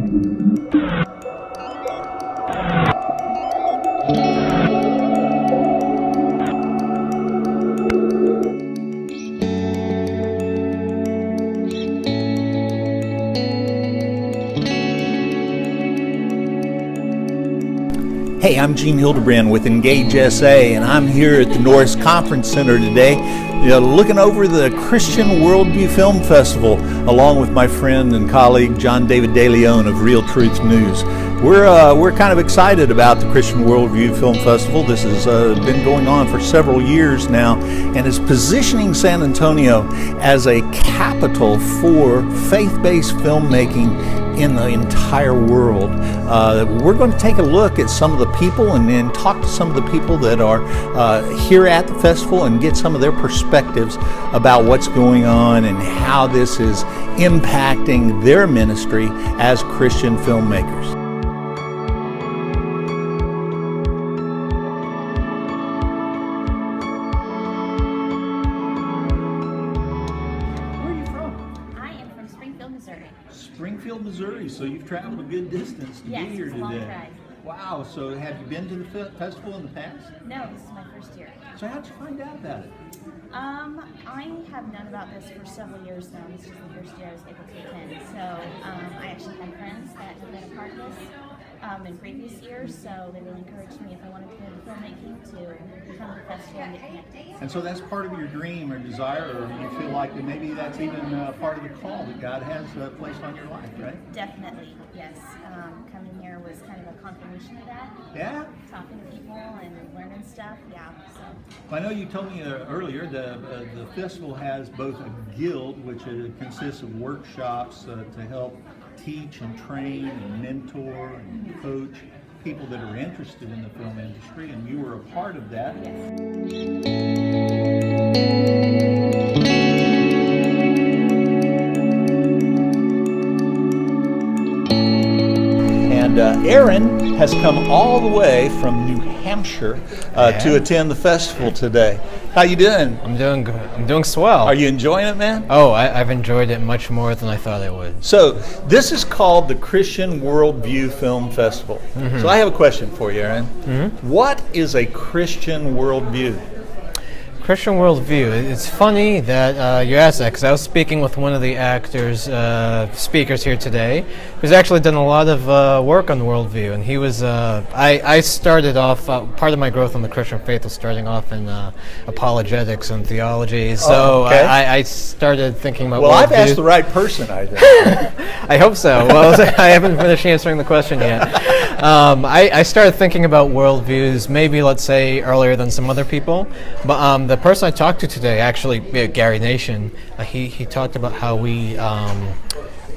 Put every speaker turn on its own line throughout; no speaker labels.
Hey, I'm Gene Hildabrand with Engage SA, and I'm here at the Norris Conference Center today, looking over the Christian Worldview Film Festival, along with my friend and colleague Jondavid de Leon of Real Truth News. We're kind of excited about the Christian Worldview Film Festival. This has been going on for several years now, and is positioning San Antonio as a capital for faith-based filmmaking in the entire world. We're going to take a look at some of the people and then talk to some of the people that are here at the festival and get some of their perspectives about what's going on and how this is impacting their ministry as Christian filmmakers. Springfield, Missouri. So you've traveled a good distance to be here today.
Yes, it's a long ride.
Wow. So have you been to the festival in the past?
No, this is my first year.
So how'd you find out about it?
I have known about this for several years now. This is the first year I was able to attend. So I actually had friends that have been a part of this in previous years, so they really encouraged me if I wanted to go into filmmaking to come to the festival and get connected.
And so that's part of your dream or desire, or do you feel like that maybe that's even part of the call that God has placed on your life, right?
Definitely, yes. Coming here was kind of a confirmation of that.
Yeah?
Talking to people and learning stuff, yeah. So.
Well, I know you told me earlier the festival has both a guild, which consists of workshops to help teach and train and mentor and coach people that are interested in the film industry, and you were a part of that. And Aaron has come all the way from New Hampshire to attend the festival today. How you doing?
I'm doing good. I'm doing swell.
Are you enjoying it, man?
Oh, I've enjoyed it much more than I thought I would.
So this is called the Christian Worldview Film Festival. Mm-hmm. So I have a question for you, Aaron. Mm-hmm. What is a Christian worldview?
Christian worldview. It's funny that you asked that, because I was speaking with one of the speakers here today, who's actually done a lot of work on worldview, and he was. I started off. Part of my growth in the Christian faith was starting off in apologetics and theology. So I started thinking about.
Well,
worldview.
I've asked the right person, I think.
I hope so. Well, I haven't finished answering the question yet. I started thinking about worldviews, maybe let's say earlier than some other people, but the person I talked to today, actually Gary Nation, he talked about how we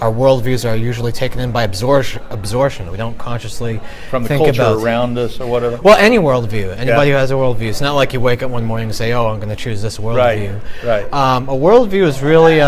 our worldviews are usually taken in by absorption. We don't consciously
from the
think
culture
about
around us or whatever.
Well, any worldview. Anybody who has a worldview. It's not like you wake up one morning and say, "Oh, I'm going to choose this worldview."
Right.
A worldview is really.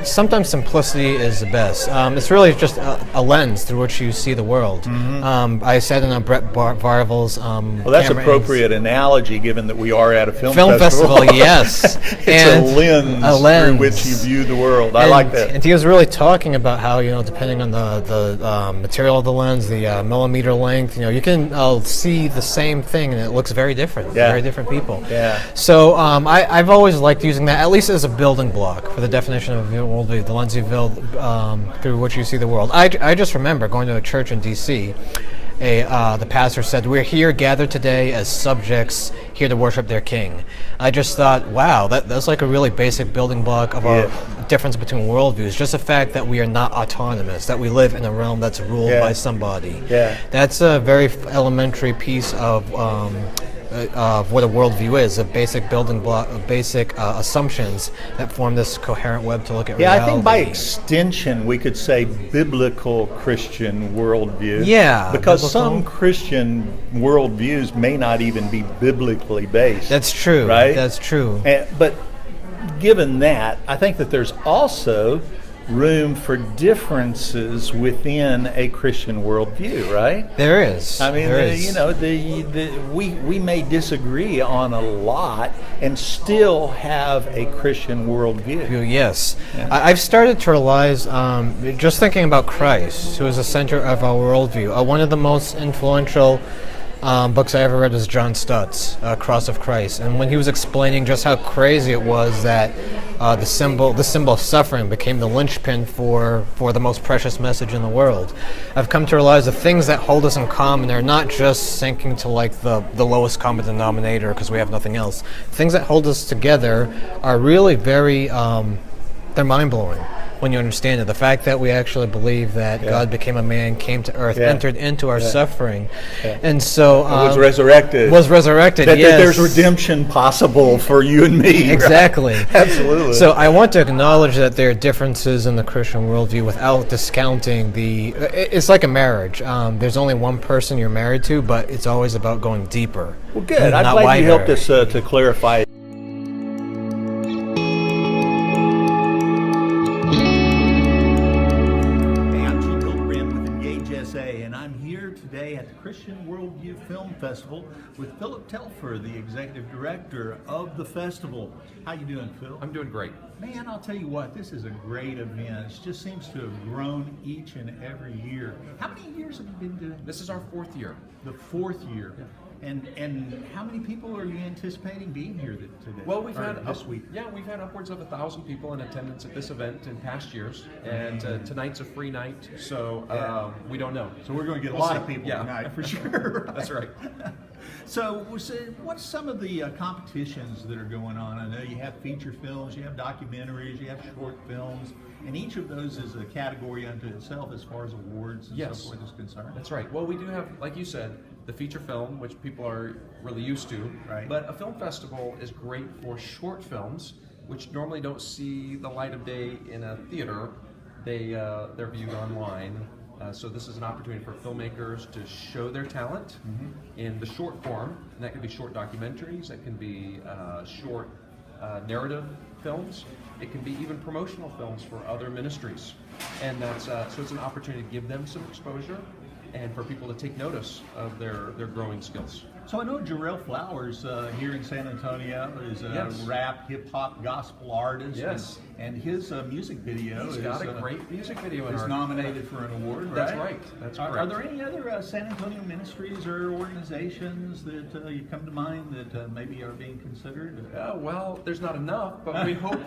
Sometimes simplicity is the best. It's really just a lens through which you see the world. Mm-hmm. I said in Brett Varvel's.
Well, that's appropriate analogy, given that we are at a film
festival. Yes,
it's a lens through which you view the world. I like that.
And he was really talking about how, depending on the material of the lens, the millimeter length, you can see the same thing and it looks very different.
Yeah.
Very different people.
Yeah.
So I've always liked using that, at least as a building block for the definition of worldview, the lens you build through which you see the world. I just remember going to a church in D.C. The pastor said, "We're here gathered today as subjects here to worship their king." I just thought, wow, that's like a really basic building block of our difference between worldviews. Just the fact that we are not autonomous, that we live in a realm that's ruled by somebody.
Yeah.
That's a very elementary piece of what a worldview is, a basic building block, basic assumptions that form this coherent web to look at reality.
I think by extension we could say biblical Christian worldview.
Yeah.
Because some Christian worldviews may not even be biblically based.
That's true.
Right?
That's true.
But given that, I think that there's also room for differences within a Christian worldview, right?
There is.
I mean,
there is.
you know, we may disagree on a lot and still have a Christian worldview.
Yes. I've started to realize, just thinking about Christ, who is the center of our worldview, one of the most influential books I ever read was John Stutt's Cross of Christ, and when he was explaining just how crazy it was that the symbol of suffering became the linchpin for the most precious message in the world, I've come to realize the things that hold us in common are not just sinking to like the lowest common denominator because we have nothing else. Things that hold us together are really very they're mind-blowing when you understand it. The fact that we actually believe that God became a man, came to earth, entered into our suffering, and so
was resurrected.
That
there's redemption possible for you and me.
Exactly.
Right? Absolutely.
So I want to acknowledge that there are differences in the Christian worldview without discounting the. It's like a marriage. There's only one person you're married to, but it's always about going deeper.
Well, good. I'm glad you helped us to clarify. At the Christian Worldview Film Festival with Philip Telfer, the executive director of the festival. How you doing, Phil?
I'm doing great.
Man, I'll tell you what, this is a great event. It just seems to have grown each and every year. How many years have you been doing this?
This is our 4th year.
The 4th year.
Yeah.
And how many people are you anticipating being here today?
Well, we've had
this week.
Yeah, we've had upwards of 1,000 people in attendance at this event in past years, and tonight's a free night, so we don't know.
So we're going to get a lot of people tonight for sure.
That's right.
So, what's some of the competitions that are going on? I know you have feature films, you have documentaries, you have short films, and each of those is a category unto itself as far as awards and so forth is concerned.
That's right. Well, we do have, like you said, the feature film, which people are really used to.
Right.
But a film festival is great for short films, which normally don't see the light of day in a theater. They're viewed online. So this is an opportunity for filmmakers to show their talent in the short form, and that can be short documentaries, that can be short narrative films, it can be even promotional films for other ministries, and that's so it's an opportunity to give them some exposure and for people to take notice of their growing skills.
So I know Jarrell Flowers here in San Antonio is a rap, hip-hop, gospel artist.
Yes.
And his music video
He's got a great music video
is nominated for an award, right?
That's right. That's correct.
Are there any other San Antonio ministries or organizations that you come to mind that maybe are being considered?
Well, there's not enough, but we hope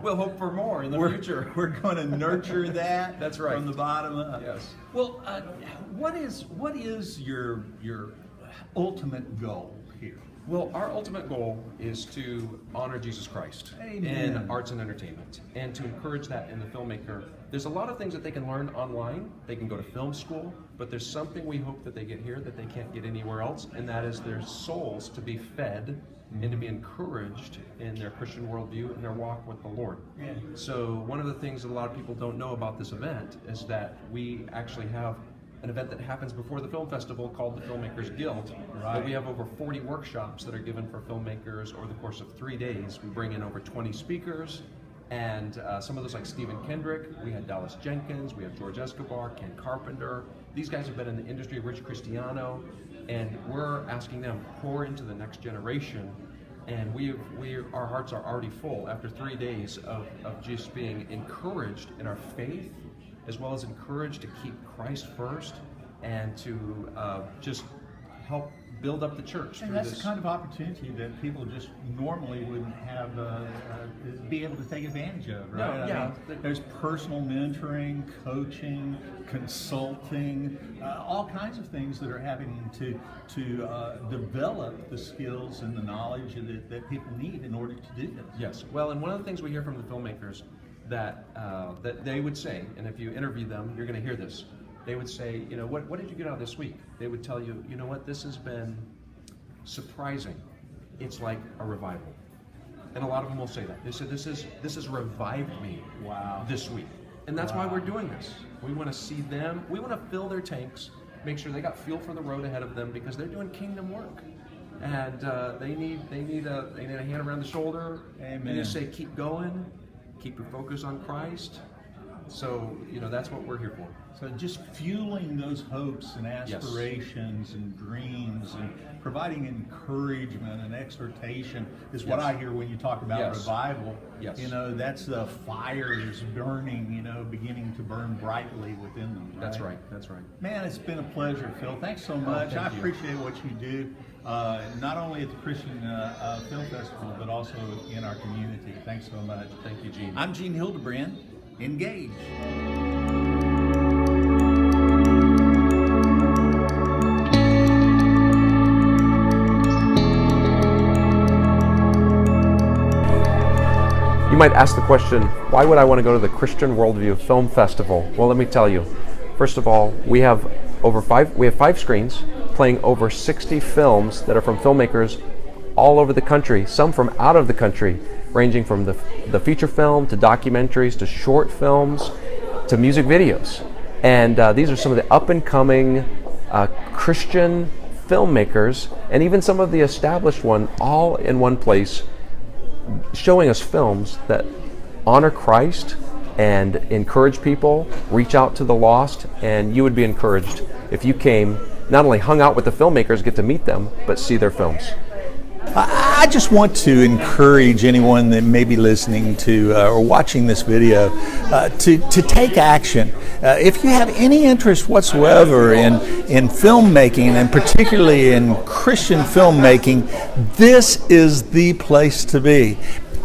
we'll hope for more in the future.
We're going to nurture that.
That's right.
From the bottom up.
Yes.
Well, what is your ultimate goal here?
Well, our ultimate goal is to honor Jesus Christ in arts and entertainment, and to encourage that in the filmmaker. There's a lot of things that they can learn online. They can go to film school, but there's something we hope that they get here that they can't get anywhere else, and that is their souls to be fed and to be encouraged in their Christian worldview and their walk with the Lord.
Yeah.
So one of the things that a lot of people don't know about this event is that we actually have an event that happens before the film festival called the Filmmakers Guild. Right. We have over 40 workshops that are given for filmmakers over the course of 3 days. We bring in over 20 speakers, and some of those like Stephen Kendrick, we had Dallas Jenkins, we have George Escobar, Ken Carpenter. These guys have been in the industry, Rich Cristiano, and we're asking them to pour into the next generation. And our hearts are already full after 3 days of just being encouraged in our faith, as well as encouraged to keep Christ first and to just help build up the church.
And that's the kind of opportunity that people just normally wouldn't have be able to take advantage of, right?
No, yeah.
I mean, there's personal mentoring, coaching, consulting, all kinds of things that are having to develop the skills and the knowledge that people need in order to do this.
Yes. Well, and one of the things we hear from the filmmakers that they would say, and if you interview them, you're going to hear this. They would say, you know, what did you get out of this week? They would tell you, you know what, this has been surprising. It's like a revival. And a lot of them will say that. They said, this has revived me this week. And that's why we're doing this. We want to see them, we want to fill their tanks, make sure they got fuel for the road ahead of them, because they're doing kingdom work. And they need a hand around the shoulder.
Amen.
And you say, keep going. keep your focus on Christ. So, that's what we're here for.
So just fueling those hopes and aspirations and dreams and providing encouragement and exhortation is what I hear when you talk about revival.
Yes.
That's the fires burning, beginning to burn brightly within them. Right?
That's right. That's right.
Man, it's been a pleasure, Phil. Thanks so much.
Thank
I
you.
appreciate what you do, not only at the Christian Film Festival, but also in our community. Thanks so much.
Thank you, Gene.
I'm Gene Hildabrand. Engage.
You might ask the question, why would I want to go to the Christian Worldview Film Festival? Well, let me tell you. First of all, we have 5 screens playing over 60 films that are from filmmakers all over the country, some from out of the country, ranging from the feature film to documentaries to short films to music videos. And these are some of the up-and-coming Christian filmmakers, and even some of the established ones, all in one place, showing us films that honor Christ and encourage people, reach out to the lost, and you would be encouraged if you came, not only hung out with the filmmakers, get to meet them, but see their films.
I just want to encourage anyone that may be listening to or watching this video to take action. If you have any interest whatsoever in filmmaking, and particularly in Christian filmmaking, this is the place to be.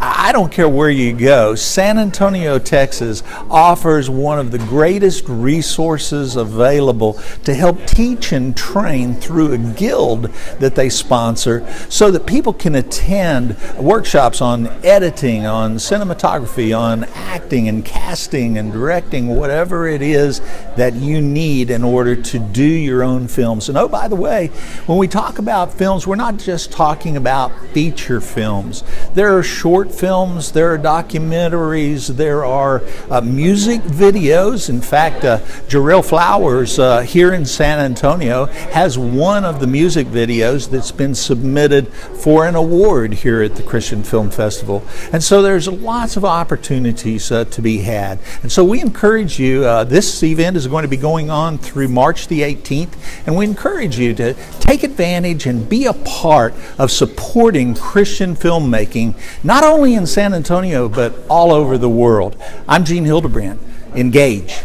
I don't care where you go. San Antonio, Texas offers one of the greatest resources available to help teach and train through a guild that they sponsor so that people can attend workshops on editing, on cinematography, on acting and casting and directing, whatever it is that you need in order to do your own films. And oh, by the way, when we talk about films, we're not just talking about feature films. There are short films, there are documentaries, there are music videos. In fact, Jarrell Flowers here in San Antonio has one of the music videos that's been submitted for an award here at the Christian Film Festival. And so there's lots of opportunities to be had. And so we encourage you, this event is going to be going on through March the 18th, and we encourage you to take advantage and be a part of supporting Christian filmmaking, not only in San Antonio, but all over the world. I'm Gene Hildabrand. Engage.